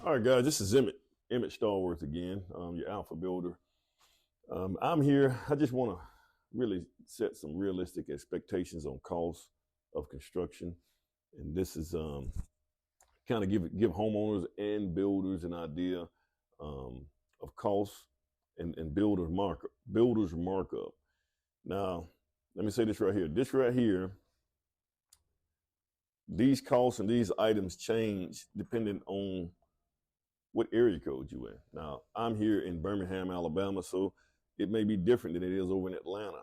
All right, guys, this is Emmett Stallworth again, your Alpha Builder. I'm here. I just want to really set some realistic expectations on cost of construction, and this is kind of give homeowners and builders an idea of cost and builders markup. Now, let me say this right here. This right here, these costs and these items change depending on what area code you in. Now, I'm here in Birmingham, Alabama, so it may be different than it is over in Atlanta.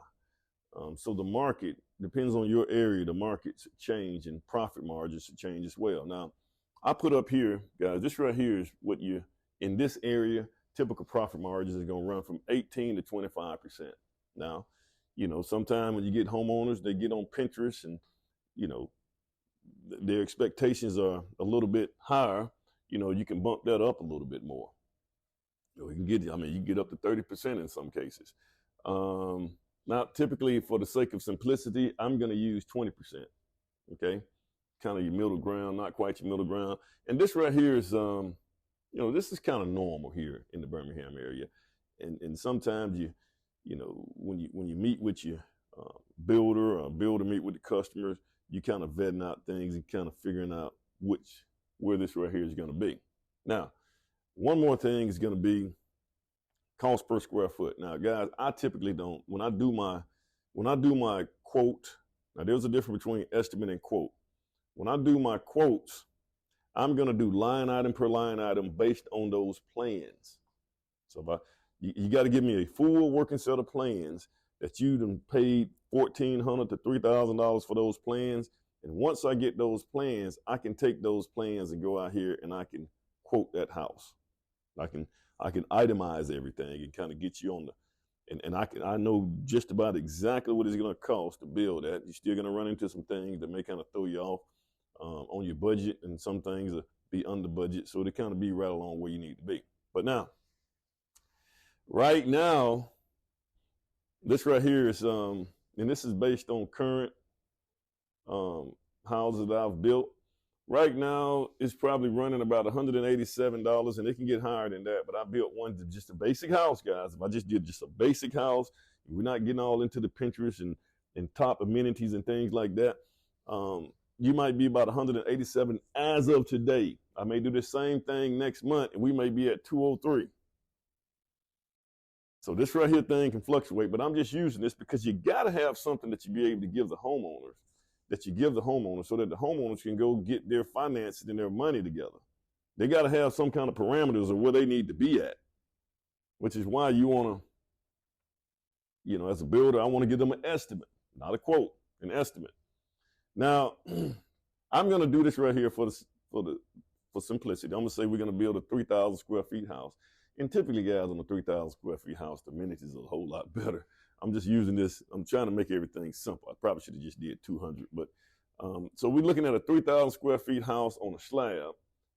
So the market depends on your area. The markets change and profit margins change as well. Now, I put up here, guys, this right here is what you, in this area, typical profit margins is going to run from 18 to 25%. Now, you know, sometimes when you get homeowners, they get on Pinterest and, you know, their expectations are a little bit higher. You know, you can bump that up a little bit more. You know, you can get up to 30% in some cases. Now, typically, for the sake of simplicity, I'm going to use 20%. Okay, kind of your middle ground, not quite your middle ground. And this right here is, you know, this is kind of normal here in the Birmingham area. And sometimes you know, when you meet with your builder or builder meet with the customers, you kind of vetting out things and kind of figuring out where this right here is going to be. Now, one more thing is going to be cost per square foot. Now, guys, I typically don't, when I do my quote, now there's a difference between estimate and quote. When I do my quotes, I'm going to do line item per line item based on those plans. So you got to give me a full working set of plans that you done paid $1,400 to $3,000 for those plans. And once I get those plans, I can take those plans and go out here and I can quote that house. I can itemize everything and kind of get you on the, and I know just about exactly what it's going to cost to build that. You're still going to run into some things that may kind of throw you off on your budget, and some things will be under budget, so they kind of be right along where you need to be. But now, right now, this right here is, and this is based on current houses that I've built. Right now, it's probably running about $187, and it can get higher than that. But I built one, just a basic house, guys. If I just did just a basic house, we're not getting all into the Pinterest and top amenities and things like that. You might be about $187 as of today. I may do the same thing next month, and we may be at $203. So this right here thing can fluctuate, but I'm just using this because you got to have something that you be able to give the homeowners, so that the homeowners can go get their finances and their money together. They got to have some kind of parameters of where they need to be at, which is why you want to, you know, as a builder, I want to give them an estimate, not a quote, an estimate. Now, I'm going to do this right here for simplicity. I'm going to say we're going to build a 3,000 square feet house. And typically, guys, on a 3,000 square feet house, the amenities are a whole lot better. I'm just using this. I'm trying to make everything simple. I probably should have just did 200. But so we're looking at a 3,000 square feet house on a slab,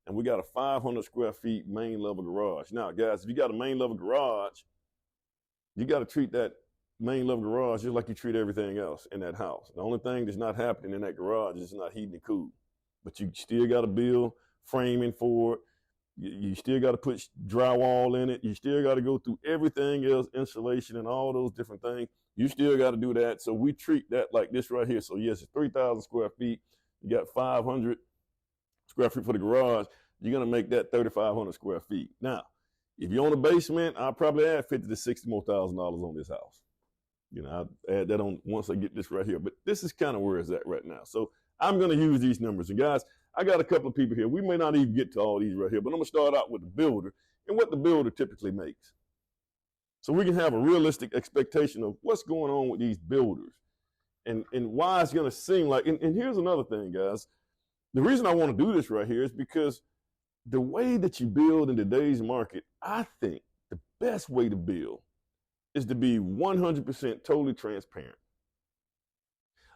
and we got a 500 square feet main level garage. Now, guys, if you got a main level garage, you got to treat that main level garage just like you treat everything else in that house. The only thing that's not happening in that garage is not heating and cool. But you still got to build framing for it. You still got to put drywall in it. You still got to go through everything else, insulation and all those different things. You still got to do that. So we treat that like this right here. So yes, it's 3,000 square feet. You got 500 square feet for the garage. You're going to make that 3,500 square feet. Now, if you own a basement, I'll probably add 50 to 60 more $1,000 on this house. You know, I'll add that on once I get this right here. But this is kind of where it's at right now. So I'm going to use these numbers. And guys, I got a couple of people here. We may not even get to all these right here, but I'm going to start out with the builder and what the builder typically makes. So we can have a realistic expectation of what's going on with these builders and why it's going to seem like, and here's another thing, guys. The reason I want to do this right here is because the way that you build in today's market, I think the best way to build is to be 100% totally transparent.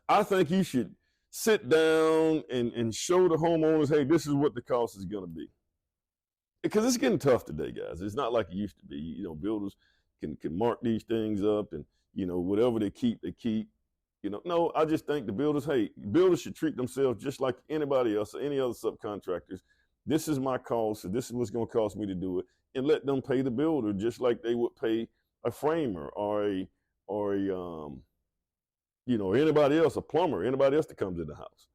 I think you should sit down and show the homeowners, hey, this is what the cost is going to be. Because it's getting tough today, guys. It's not like it used to be. You know, builders can mark these things up and, you know, whatever they keep, they keep. You know, no, I just think the builders should treat themselves just like anybody else or any other subcontractors. this is my cost, so this is what's going to cost me to do it, and let them pay the builder just like they would pay a framer or a anybody else, a plumber, anybody else that comes in the house.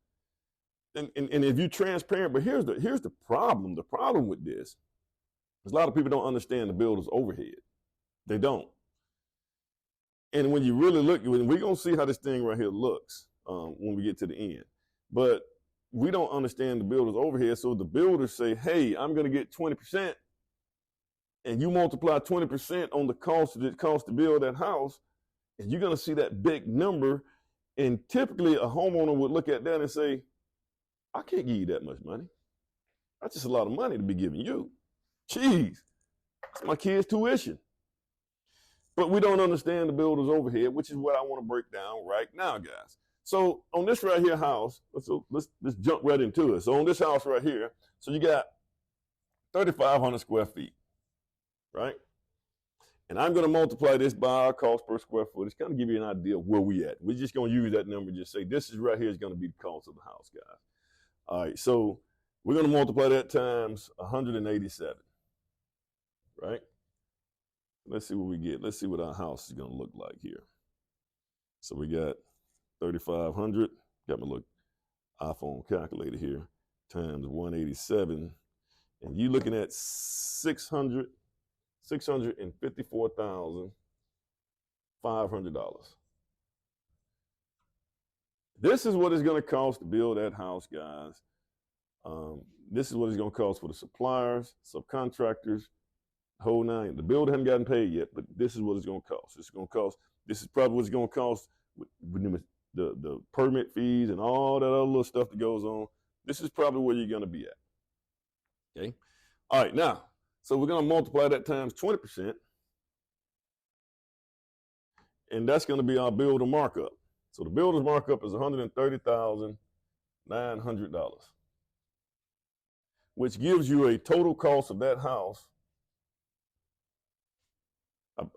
And if you're transparent, but here's the problem. The problem with this is a lot of people don't understand the builder's overhead. They don't. And when you really look, we're going to see how this thing right here looks when we get to the end. But we don't understand the builder's overhead. So the builders say, hey, I'm going to get 20%. And you multiply 20% on the cost that it costs to build that house, and you're going to see that big number. And typically a homeowner would look at that and say, I can't give you that much money. That's just a lot of money to be giving you. Jeez, that's my kid's tuition. But we don't understand the builder's overhead, which is what I want to break down right now, guys. So on this right here house, let's jump right into it. So on this house right here, so you got 3,500 square feet, right? And I'm going to multiply this by our cost per square foot. It's kind of give you an idea of where we at. We're just going to use that number and just say this is right here is going to be the cost of the house, guys. All right, so we're going to multiply that times 187, right? Let's see what we get. Let's see what our house is going to look like here. So we got 3,500, got my little iPhone calculator here, times 187, and you're looking at $654,500. This is what it's going to cost to build that house, guys. This is what it's going to cost for the suppliers, subcontractors, whole nine. The builder hasn't gotten paid yet, but this is what it's going to cost. It's going to cost. This is probably what it's going to cost with the permit fees and all that other little stuff that goes on. This is probably where you're going to be at. Okay. All right. Now, so we're going to multiply that times 20%, and that's going to be our builder markup. So the builder's markup is $130,900, which gives you a total cost of that house.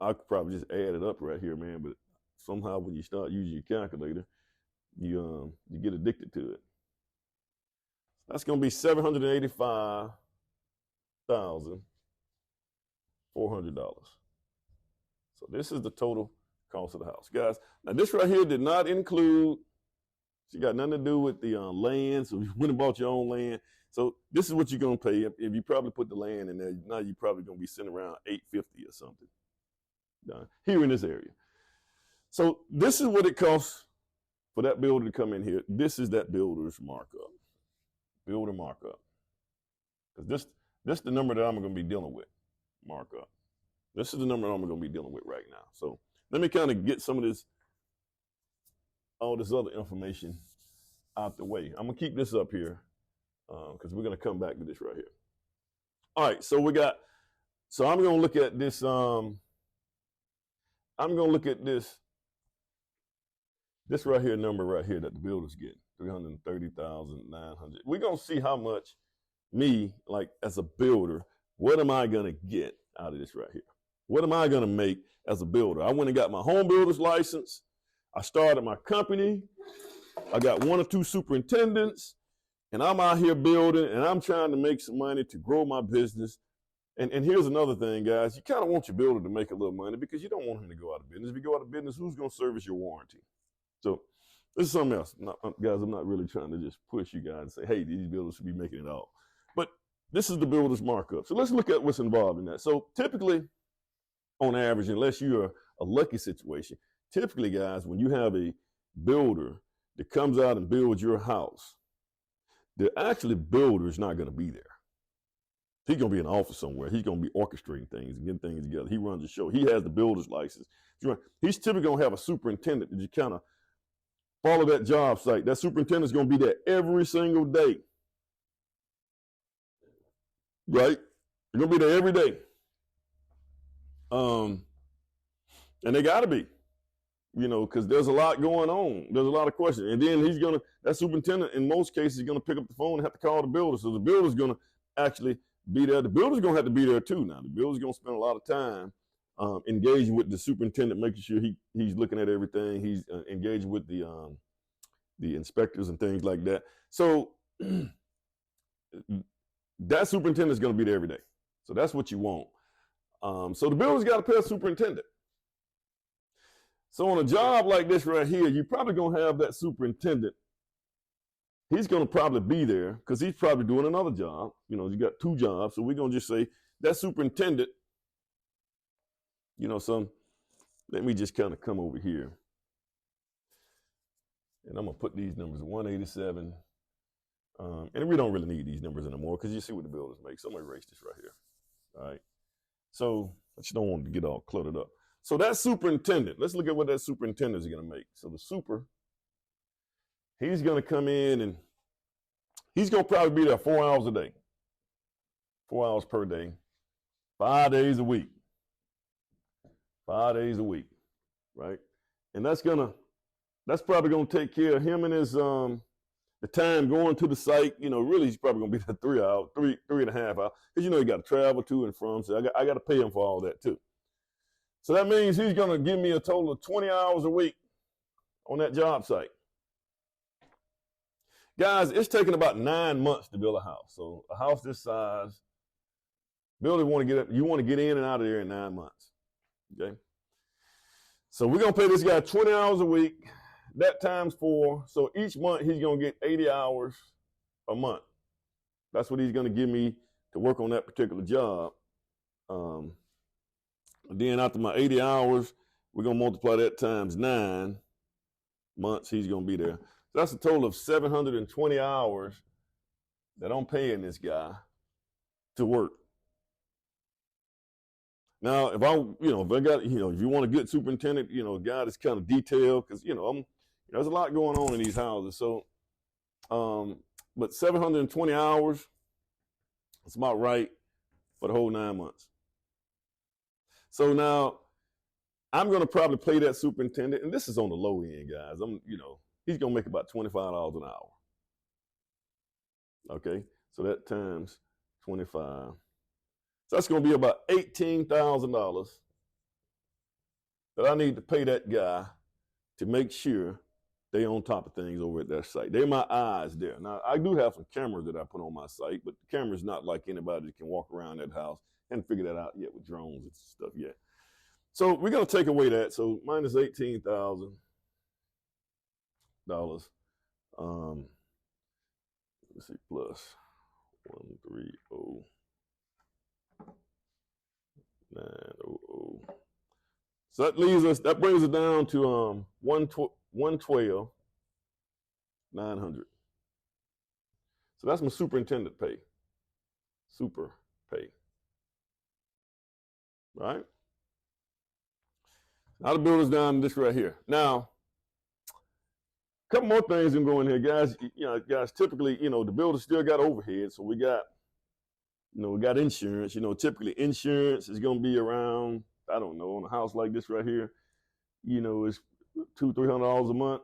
I could probably just add it up right here, man, but somehow when you start using your calculator, you get addicted to it. That's going to be $785,400. So this is the total cost of the house, guys. Now this right here did not include, she got nothing to do with the land. So you went and bought your own land. So this is what you're gonna pay if you probably put the land in there. Now you're probably gonna be sitting around $850 or something here in this area. So this is what it costs for that builder to come in here. This is that builder's markup, builder markup. Because this is the number that I'm gonna be dealing with, markup. This is the number I'm gonna be dealing with right now. So let me kind of get some of this, all this other information out the way. I'm gonna keep this up here because we're gonna come back to this right here. All right, so I'm gonna look at this, I'm gonna look at this right here number right here that the builder's getting, $330,900. We're gonna see how much me, like as a builder, what am I gonna get out of this right here? What am I gonna make as a builder? I went and got my home builder's license. I started my company. I got 1 or 2 superintendents, and I'm out here building, and I'm trying to make some money to grow my business. And here's another thing, guys. You kind of want your builder to make a little money because you don't want him to go out of business. If you go out of business, who's gonna service your warranty? So this is something else. Guys, I'm not really trying to just push you guys and say, hey, these builders should be making it all. But this is the builder's markup. So let's look at what's involved in that. So typically, on average, unless you're a lucky situation, typically, guys, when you have a builder that comes out and builds your house, the actually builder is not going to be there. He's going to be in the office somewhere. He's going to be orchestrating things and getting things together. He runs the show. He has the builder's license. He's typically going to have a superintendent that you kind of follow that job site. That superintendent's going to be there every single day. Right? They're going to be there every day. And they got to be, because there's a lot going on. There's a lot of questions. And then that superintendent, in most cases, is going to pick up the phone and have to call the builder. So the builder's going to actually be there. The builder's going to have to be there too now. The builder's going to spend a lot of time engaging with the superintendent, making sure he's looking at everything. He's engaging with the inspectors and things like that. So that superintendent is going to be there every day. So that's what you want. So the builder's got to pay a superintendent. So on a job like this right here, you're probably going to have that superintendent. He's going to probably be there because he's probably doing another job. You know, you got 2 jobs. So we're going to just say that superintendent, you know, let me just kind of come over here. And I'm going to put these numbers 187. And we don't really need these numbers anymore because you see what the builders make. So I'm going to erase this right here. All right. So I just don't want to get all cluttered up. So that superintendent, let's look at what that superintendent is going to make. So the super, he's going to come in and he's going to probably be there 4 hours a day, 4 hours per day, 5 days a week, 5 days a week, right? And that's probably going to take care of him and his, the time going to the site. You know, really he's probably going to be there 3 hours, three and a half hours, because you know, he got to travel to and from. So I got to pay him for all that too. So that means he's going to give me a total of 20 hours a week on that job site. Guys, it's taken about 9 months to build a house. So a house this size, builder you want to get in and out of there in 9 months. Okay. So we're going to pay this guy 20 hours a week. That times 4. So each month he's going to get 80 hours a month. That's what he's going to give me to work on that particular job. Then after my 80 hours, we're going to multiply that times 9 months he's going to be there. So that's a total of 720 hours that I'm paying this guy to work. Now, if I got, if you want a good superintendent, a guy that's kind of detailed, because, there's a lot going on in these houses. So, but 720 hours, that's about right for the whole 9 months. So now I'm going to probably pay that superintendent, and this is on the low end, guys. He's going to make about $25 an hour. Okay, so that times 25. So that's going to be about $18,000 that I need to pay that guy to make sure they on top of things over at that site. They're my eyes there. Now, I do have some cameras that I put on my site, but the camera's not like anybody that can walk around that house. Haven't figured that out yet with drones and stuff yet. So we're going to take away that. So minus $18,000. Let's see, plus 130,900. So that brings it down to 112,900. So that's my superintendent pay. Super pay. Right? Now the builder's down to this right here. Now, a couple more things can go in here, guys. Guys, typically, the builder still got overhead. So we got insurance. Typically insurance is going to be around, I don't know, on a house like this right here, it's $200-300 a month.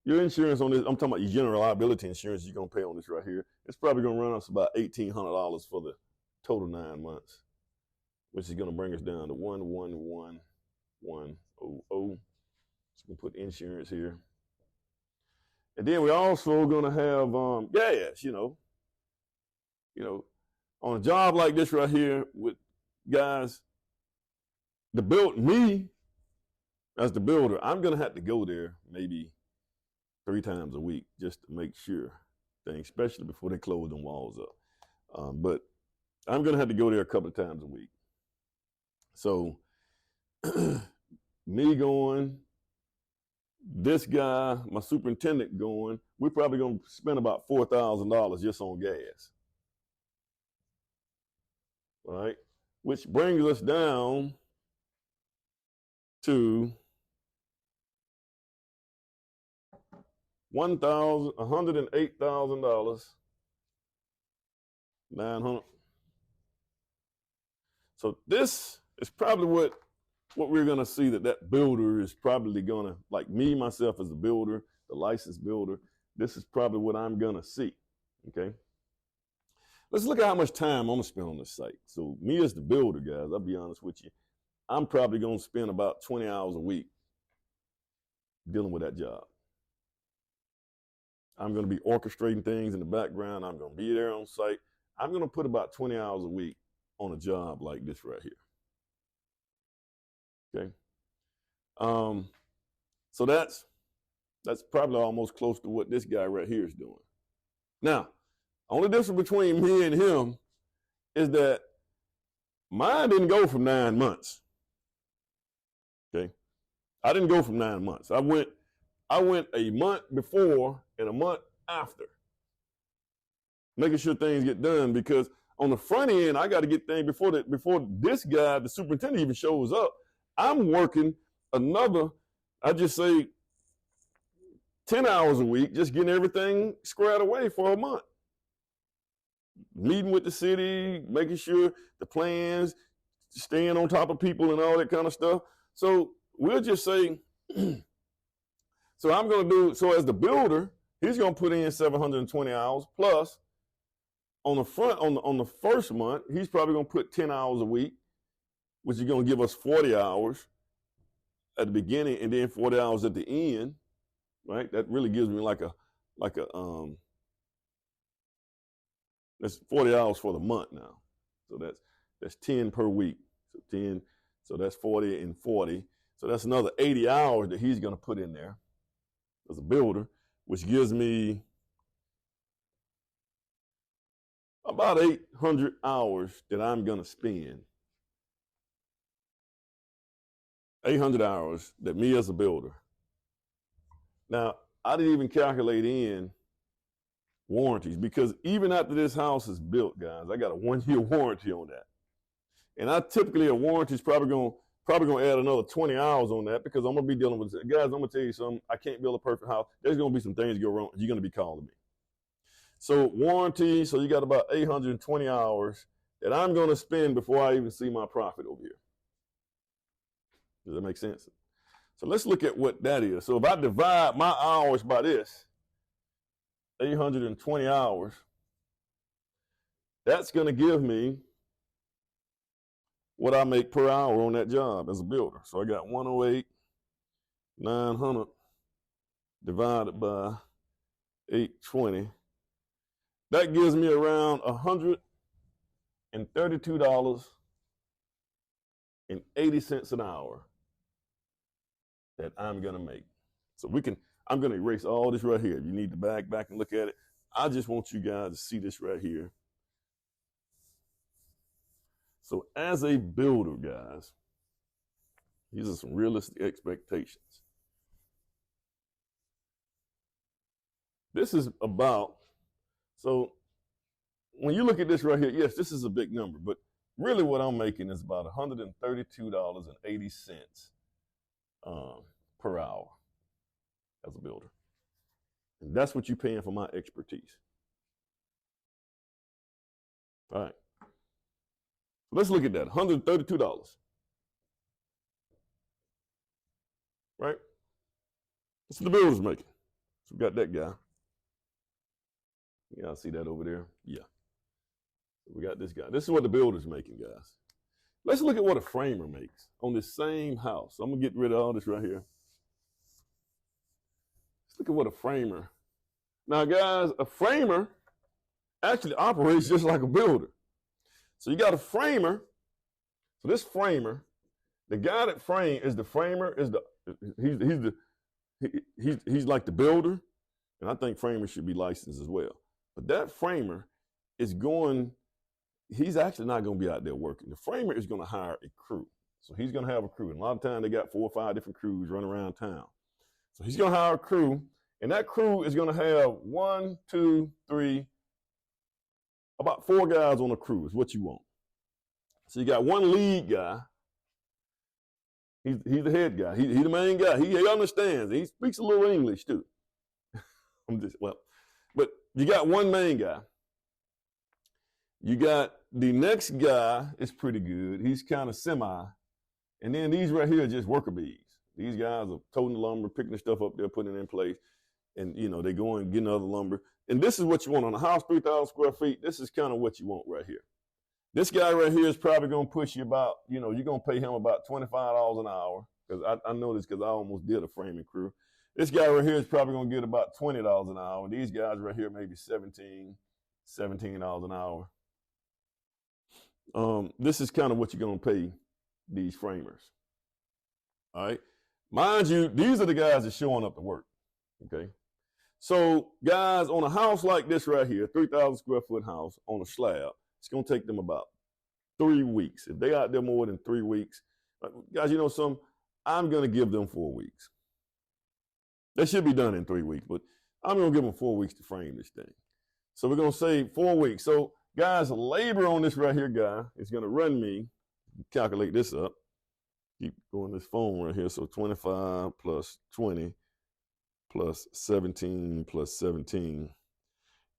Your insurance on this, I'm talking about your general liability insurance you're going to pay on this right here. It's probably going to run us about $1,800 for the total 9 months, which is going to bring us down to 111,100. So we can put insurance here. And then we're also going to have gas, on a job like this right here with guys, me as the builder, I'm going to have to go there maybe 3 times a week just to make sure things, especially before they close them walls up. But I'm going to have to go there a couple of times a week. So me going, this guy, my superintendent going, we're probably going to spend about $4,000 just on gas. All right, which brings us down to $108,000, 900. So this is probably what we're going to see that builder is probably going to, like me, myself as a builder, the licensed builder, this is probably what I'm going to see, okay? Let's look at how much time I'm going to spend on this site. So me as the builder, guys, I'll be honest with you, I'm probably going to spend about 20 hours a week dealing with that job. I'm going to be orchestrating things in the background. I'm going to be there on site. I'm going to put about 20 hours a week on a job like this right here. Okay. So that's probably almost close to what this guy right here is doing. Now, only difference between me and him is that mine didn't go from 9 months. Okay. I didn't go from 9 months. I went a month before and a month after, making sure things get done, because on the front end, I got to get things before this guy, the superintendent, even shows up. I'm working another, I just say 10 hours a week, just getting everything squared away for a month. Meeting with the city, making sure the plans, staying on top of people and all that kind of stuff. So we'll just say, so I'm going to do, so as the builder, he's going to put in 720 hours plus on the front, on the first month, he's probably going to put 10 hours a week, which is going to give us 40 hours at the beginning and then 40 hours at the end, right? That really gives me that's 40 hours for the month now. So that's 10 per week. So 10, so that's 40 and 40. So that's another 80 hours that he's going to put in there as a builder, which gives me about 800 hours that I'm going to spend. 800 hours that me as a builder. Now, I didn't even calculate in warranties, because even after this house is built, guys, I got a 1-year warranty on that. And I typically, a warranty is probably going to add another 20 hours on that, because I'm going to be dealing with, guys, I'm going to tell you something, I can't build a perfect house. There's going to be some things go wrong. You're going to be calling me. So warranty, so you got about 820 hours that I'm going to spend before I even see my profit over here. Does that make sense? So let's look at what that is. So if I divide my hours by this, 820 hours, that's going to give me what I make per hour on that job as a builder. So I got 108,900 divided by 820. That gives me around $132.80 an hour that I'm going to make. So I'm going to erase all this right here. If you need to back and look at it, I just want you guys to see this right here. So as a builder, guys, these are some realistic expectations. This is about, so when you look at this right here, yes, this is a big number, but really what I'm making is about $132.80 per hour as a builder. And that's what you're paying for my expertise. All right. Let's look at that, $132. Right? That's what the builder's making. So we got that guy. Yeah, I see that over there. Yeah. We got this guy. This is what the builder's making, guys. Let's look at what a framer makes on this same house. I'm going to get rid of all this right here. Let's look at what a framer. Now, guys, a framer actually operates just like a builder. So you got a framer. So this framer, the guy that is the framer, he's like the builder, and I think framers should be licensed as well. But that framer is he's actually not going to be out there working. The framer is going to hire a crew. So he's going to have a crew. And a lot of times they got 4 or 5 different crews running around town. So he's going to hire a crew, and that crew is going to have 1, 2, 3, about 4 guys on a crew is what you want. So you got one lead guy. He's the head guy. He's the main guy. He understands. He speaks a little English too. But you got one main guy. You got the next guy is pretty good. He's kind of semi. And then these right here are just worker bees. These guys are toting the lumber, picking the stuff up there, putting it in place. And, they go and get other lumber. And this is what you want on a house, 3,000 square feet. This is kind of what you want right here. This guy right here is probably going to push you about, you're going to pay him about $25 an hour. Because I know this because I almost did a framing crew. This guy right here is probably going to get about $20 an hour. These guys right here maybe $17 an hour. This is kind of what you're going to pay these framers. All right. Mind you, these are the guys that's showing up to work. Okay. So guys, on a house like this right here, 3,000 square foot house on a slab, it's going to take them about 3 weeks. If they out there more than 3 weeks, guys, you know something? I'm going to give them 4 weeks. They should be done in 3 weeks, but I'm going to give them 4 weeks to frame this thing. So we're going to say 4 weeks. So guys, labor on this right here guy is going to run me, calculate this up, keep going this phone right here. So 25 plus 20 plus 17 plus 17.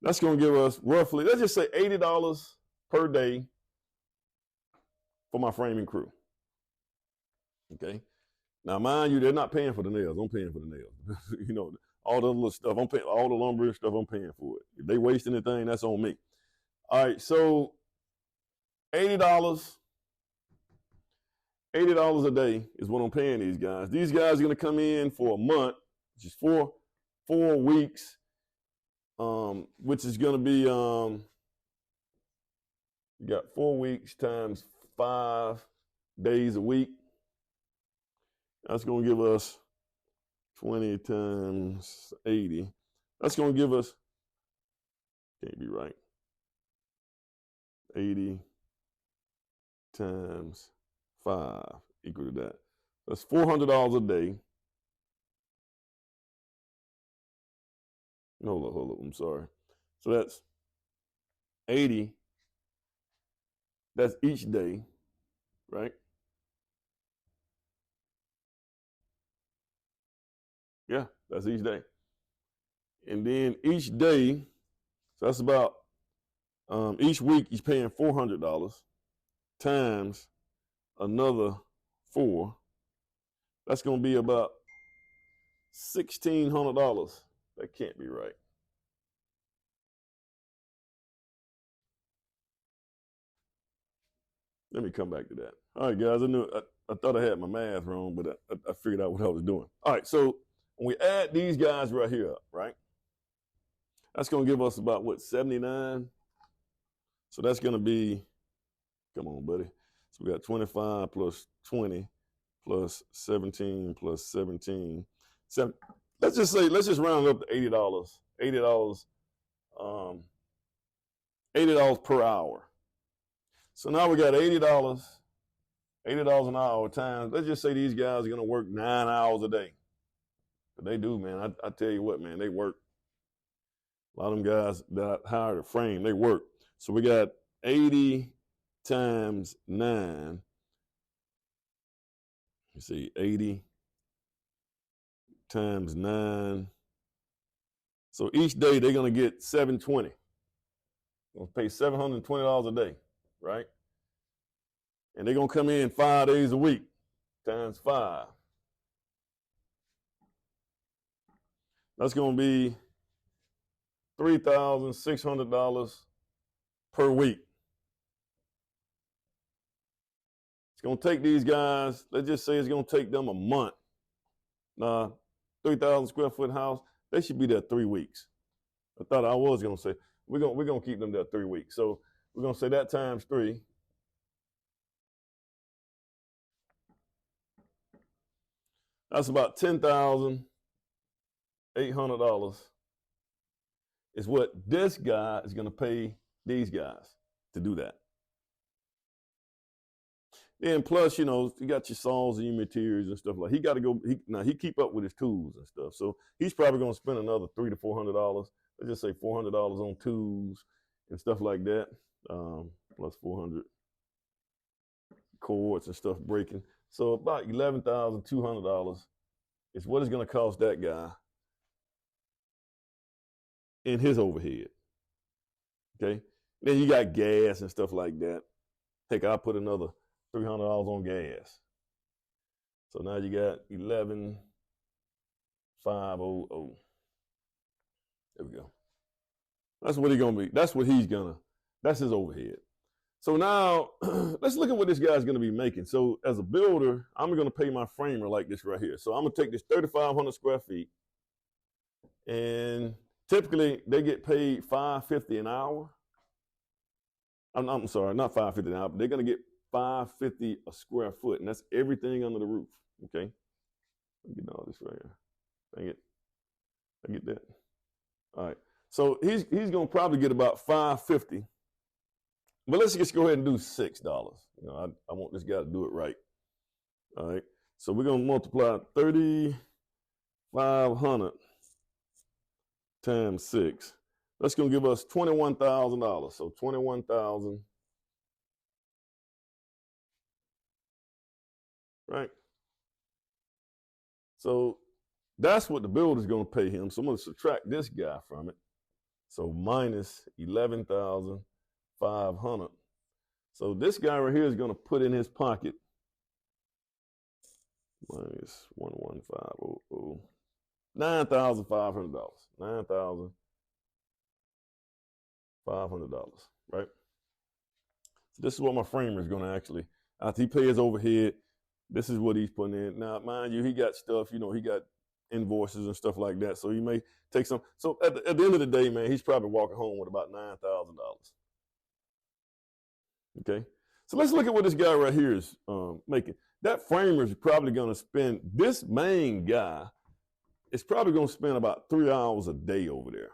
That's going to give us roughly, let's just say $80 per day for my framing crew. Okay. Now, mind you, they're not paying for the nails. I'm paying for the nails. You know, all the little stuff. I'm paying, all the lumber and stuff, I'm paying for it. If they waste anything, that's on me. All right, so $80 a day is what I'm paying these guys. These guys are going to come in for a month, which is four weeks, which is going to be, you got 4 weeks times 5 days a week. That's going to give us 20 times 80. That's going to give us, can't be right, 80 times 5 equal to that. That's $400 a day. Hold up, I'm sorry. So that's 80, that's each day, right? Yeah, that's each day. And then each day, so that's about, each week he's paying $400 times another 4. That's going to be about $1,600. That can't be right. Let me come back to that. All right, guys, I thought I had my math wrong, but I figured out what I was doing. All right, so when we add these guys right here up, right? That's going to give us about, what, 79? So that's going to be, come on, buddy. So we got 25 plus 20 plus 17 plus 17. Let's just round it up to $80. $80 per hour. So now we got $80 an hour times, let's just say these guys are going to work 9 hours a day. But they do, man. I tell you what, man, they work. A lot of them guys that I hired to frame, they work. So we got 80 times 9. You see, 80 times 9. So each day they're going to get $720. Going to pay $720 a day, right? And they're going to come in 5 days a week times 5. That's going to be $3,600 per week. It's going to take these guys, let's just say it's going to take them a month. Now, 3,000 square foot house, they should be there 3 weeks. I thought I was going to say, we're going to keep them there 3 weeks. So we're going to say that times 3. That's about $10,800 is what this guy is going to pay these guys to do that. And plus, you know, you got your saws and your materials and stuff like. He got to go. He keep up with his tools and stuff, so he's probably going to spend another $300 to $400. Let's just say $400 on tools and stuff like that, plus 400 cords and stuff breaking. So about $11,200 is what it's going to cost that guy in his overhead. Okay, then you got gas and stuff like that. Heck, I'll put another $300 on gas. So now you got 11,500. There we go. That's what he's gonna be. That's his overhead. So now let's look at what this guy's gonna be making. So as a builder, I'm gonna pay my framer like this right here. So I'm gonna take this 3,500 square feet. and typically they get paid $5.50 an hour. I'm sorry, not $5.50 an hour, but they're going to get $5.50 a square foot, and that's everything under the roof. Okay, I'm getting all this right here. Dang it, I get that. All right, so he's going to probably get about $5.50, but let's just go ahead and do $6. You know, I want this guy to do it right. All right, so we're going to multiply 3,500 times 6. That's going to give us $21,000. So 21,000, right? So that's what the builder's going to pay him. So I'm going to subtract this guy from it. So minus 11,500. So this guy right here is going to put in his pocket minus 11500, $9,500. $9,500, right? So this is what my framer is going to actually, after he pays overhead, this is what he's putting in. Now, mind you, he got stuff, you know, he got invoices and stuff like that. So he may take some. So at the end of the day, man, he's probably walking home with about $9,000. Okay. So let's look at what this guy right here is making. That framer is probably going to spend, this main guy is probably going to spend about 3 hours a day over there.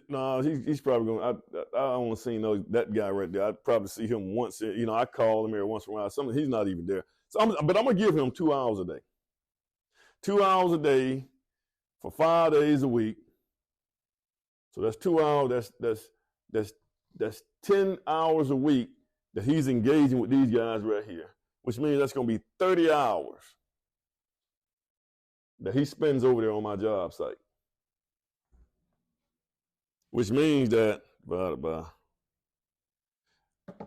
No, he's probably going. I only seen that guy right there. I'd probably see him once. You know, I call him every once in a while. He's not even there. So, but I'm gonna give him 2 hours a day. 2 hours a day for 5 days a week. So that's 2 hours. That's 10 hours a week that he's engaging with these guys right here, which means that's gonna be 30 hours that he spends over there on my job site. Which means that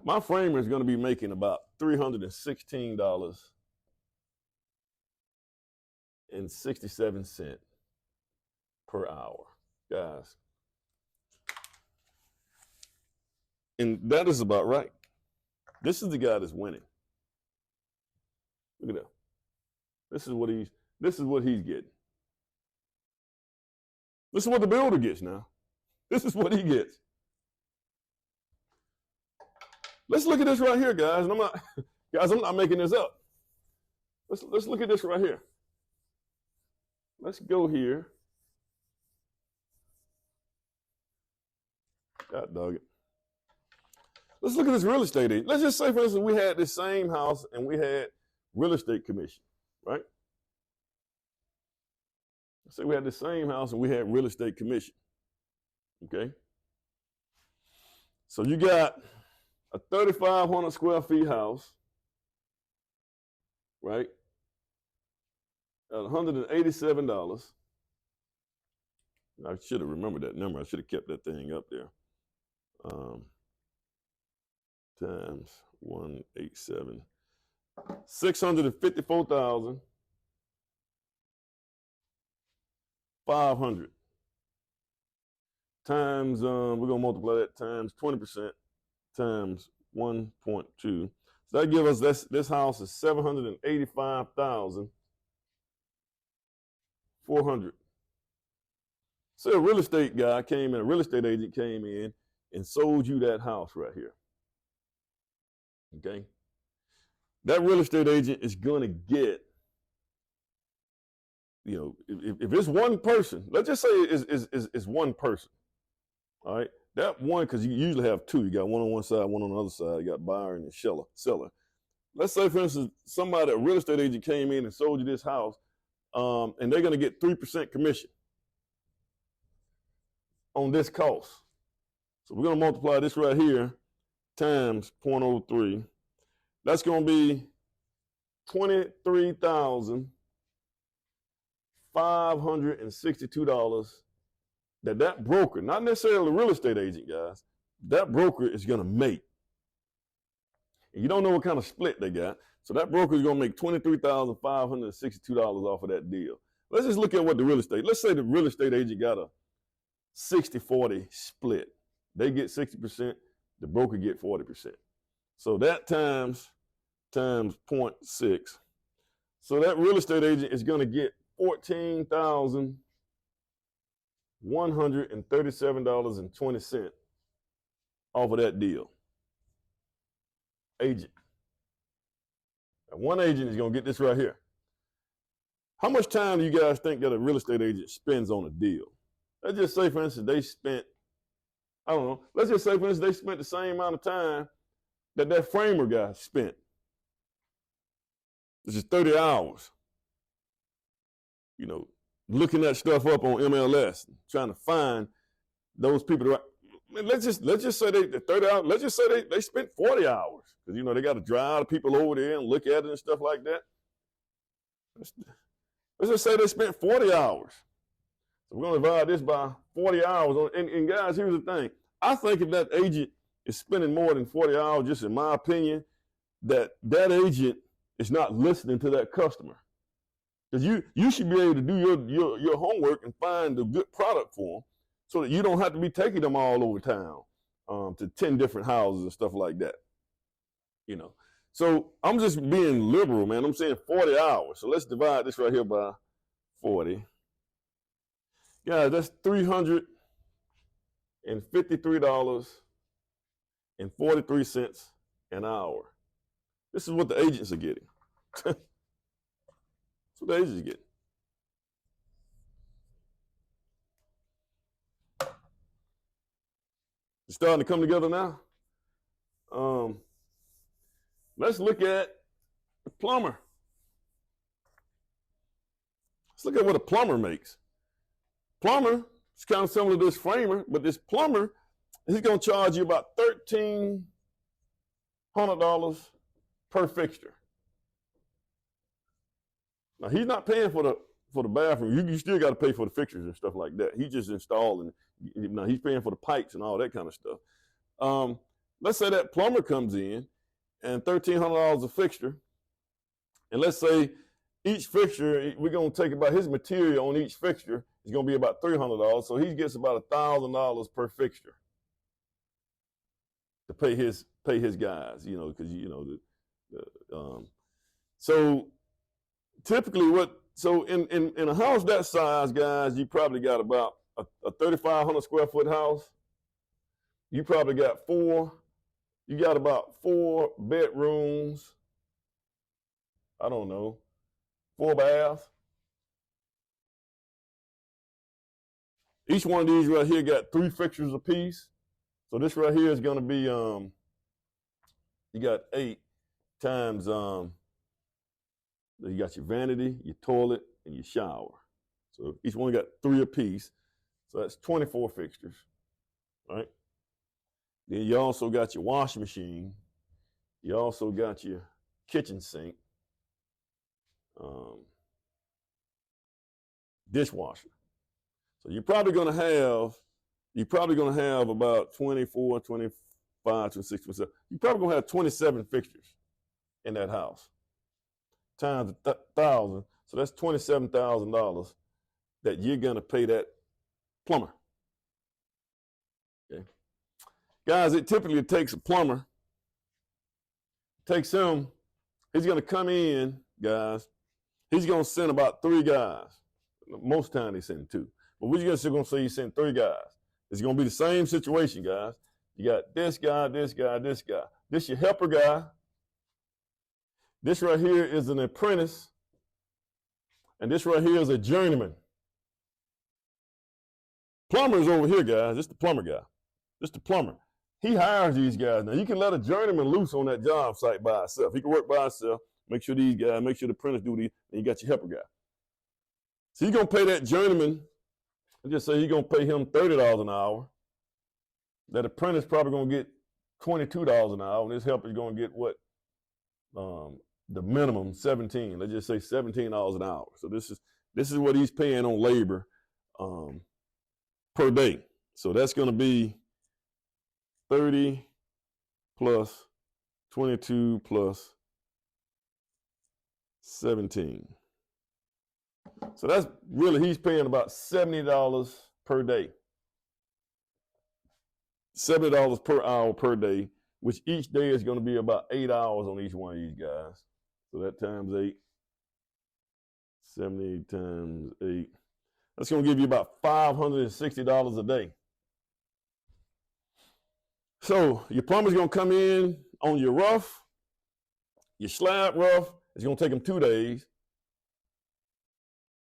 my framer is going to be making about $316.67 per hour, guys. And that is about right. This is the guy that's winning. Look at that. This is what he's getting. This is what the builder gets now. This is what he gets. Let's look at this right here, guys. And I'm not making this up. Let's look at this right here. Let's go here. God dog it. Let's look at this real estate agent. Let's just say, for instance, we had this same house and we had real estate commission, right? Let's say we had the same house and we had real estate commission. Okay. So you got a 3,500 square feet house, right? At $187. I should have remembered that number. I should have kept that thing up there. Times 187. $654,500. Times, we're going to multiply that times 20% times 1.2. So that gives us, this house is $785,400. So a real estate guy came in, a real estate agent came in and sold you that house right here. Okay? That real estate agent is going to get, you know, if it's one person, let's just say it's one person. All right, that one, because you usually have two. You got one on one side, one on the other side. You got buyer and seller. Let's say, for instance, a real estate agent came in and sold you this house, and they're going to get 3% commission on this cost. So we're going to multiply this right here times 0.03. That's going to be $23,562 that broker, not necessarily the real estate agent, guys, that broker is going to make. And you don't know what kind of split they got. So that broker is going to make $23,562 off of that deal. Let's just look at what the real estate, let's say the real estate agent got a 60-40 split. They get 60%, the broker get 40%. So that times 0.6, So that real estate agent is going to get $14,137.20 off of that deal. Agent. Now, one agent is going to get this right here. How much time do you guys think that a real estate agent spends on a deal? Let's just say, for instance, they spent, I don't know, let's just say, for instance, they spent the same amount of time that framer guy spent. This is 30 hours. You know, looking that stuff up on MLS, trying to find those people. Let's just say they 30 hours. Let's just say they spent 40 hours because, you know, they got to drive the people over there and look at it and stuff like that. Let's just say they spent 40 hours. So we're going to divide this by 40 hours. And guys, here's the thing. I think if that agent is spending more than 40 hours, just in my opinion, that agent is not listening to that customer. Because you should be able to do your homework and find a good product for them so that you don't have to be taking them all over town to 10 different houses and stuff like that. You know. So I'm just being liberal, man. I'm saying 40 hours. So let's divide this right here by 40. Yeah, that's $353.43 an hour. This is what the agents are getting. That's what the agents are getting. It's starting to come together now. Let's look at the plumber. Let's look at what a plumber makes. Plumber is kind of similar to this framer, but this plumber, he's going to charge you about $1,300 per fixture. Now, he's not paying for the bathroom. You still got to pay for the fixtures and stuff like that. He's just installing. Now, he's paying for the pipes and all that kind of stuff. Let's say that plumber comes in and $1,300 a fixture. And let's say each fixture, we're going to take about his material on each fixture is going to be about $300. So he gets about $1,000 per fixture to pay his guys, you know, because, you know, so typically so in a house that size, guys, you probably got about a 3,500 square foot house. You probably got you got about 4 bedrooms. I don't know, 4 baths. Each one of these right here got 3 fixtures apiece. So this right here is going to be, you got 8 times, you got your vanity, your toilet, and your shower. So each one got 3 apiece. So that's 24 fixtures, right? Then you also got your washing machine. You also got your kitchen sink, dishwasher. So you're probably going to have about 24, 25, 26%. You're probably going to have 27 fixtures in that house times 1,000. So that's $27,000 that you're going to pay that plumber. Okay. Guys, it typically takes a plumber, he's going to come in, guys, he's going to send about 3 guys. Most time they send 2. But we're just going to say you send 3 guys. It's going to be the same situation, guys. You got this guy, this guy, this guy. This your helper guy. This right here is an apprentice. And this right here is a journeyman. Plumber's over here, guys. This is the plumber guy. This is the plumber. He hires these guys. Now, you can let a journeyman loose on that job site by himself. He can work by himself, make sure the apprentice do these, and you got your helper guy. So you're going to pay that journeyman, I just say you're going to pay him $30 an hour. That apprentice probably going to get $22 an hour, and this helper is going to get what? The minimum, 17. Let's just say $17 an hour. So this is what he's paying on labor per day. So that's going to be 30 plus 22 plus 17. So that's really, he's paying about $70 per day. $70 per hour per day, which each day is going to be about 8 hours on each one of these guys. So that times 8. 70 times 8. That's going to give you about $560 a day. So your plumber's going to come in on your rough, your slab rough. It's going to take him 2 days.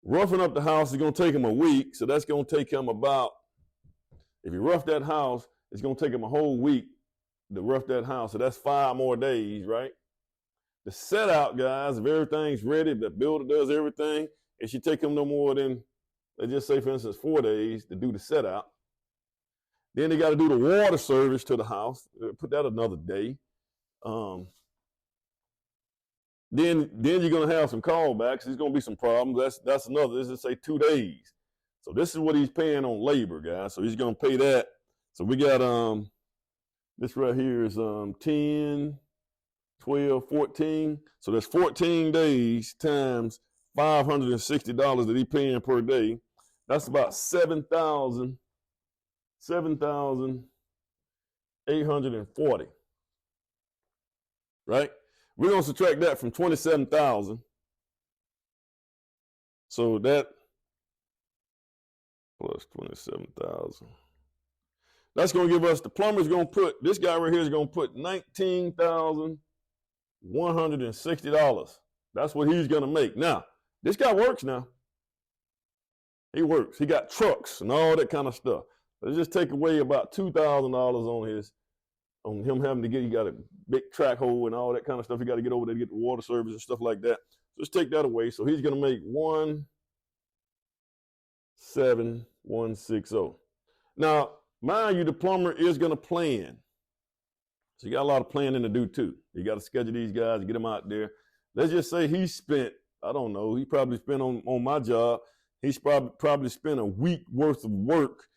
Roughing up the house is going to take him a week. So that's going to take him about, if you rough that house, it's going to take him a whole week to rough that house. So that's 5 more days, right? The set out, guys, if everything's ready, the builder does everything, it should take him no more than, let's just say, for instance, 4 days to do the set out. Then they got to do the water service to the house. Put that another day. Then you're going to have some callbacks. There's going to be some problems. That's another. Let's just say 2 days. So this is what he's paying on labor, guys. So he's going to pay that. So we got this right here is 10, 12, 14. So that's 14 days times $560 that he's paying per day. That's about $7,840. Right? We're going to subtract that from 27,000. So that plus 27,000. That's going to give us, the plumber's going to put, this guy right here is going to put $19,160. That's what he's going to make. Now, this guy works now. He works. He got trucks and all that kind of stuff. Let's just take away about $2,000 on him having to get, he got a big track hole and all that kind of stuff. He got to get over there to get the water service and stuff like that. So let's take that away. So he's going to make 17160. Now, mind you, the plumber is going to plan. So you got a lot of planning to do too. You got to schedule these guys and get them out there. Let's just say he spent, I don't know, he probably spent on my job, he's probably spent a week worth of work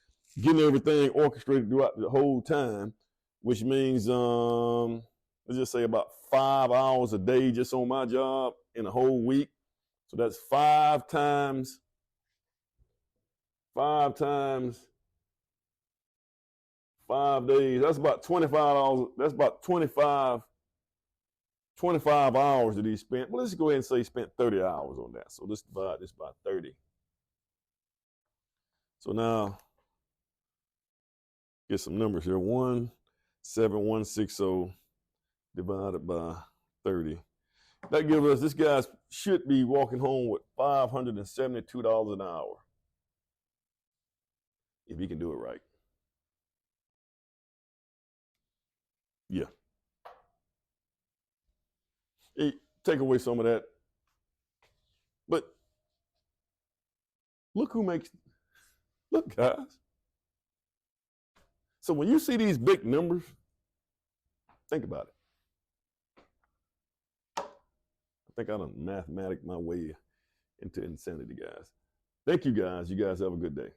getting everything orchestrated throughout the whole time, which means, let's just say about 5 hours a day just on my job in a whole week. So that's 5 times 5 days. That's about $25. That's about 25 hours that he spent. Well, let's go ahead and say he spent 30 hours on that. So let's divide this by 30. So now, get some numbers here. 17160 divided by 30. That gives us, this guy should be walking home with $572 an hour. If he can do it right. Yeah. Hey, take away some of that. But look who makes, look, guys. So when you see these big numbers, think about it. I think I done mathematic my way into insanity, guys. Thank you, guys. You guys have a good day.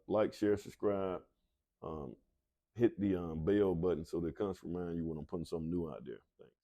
Like, share, subscribe. Hit the bell button so that it comes to remind you when I'm putting something new out there. Thanks.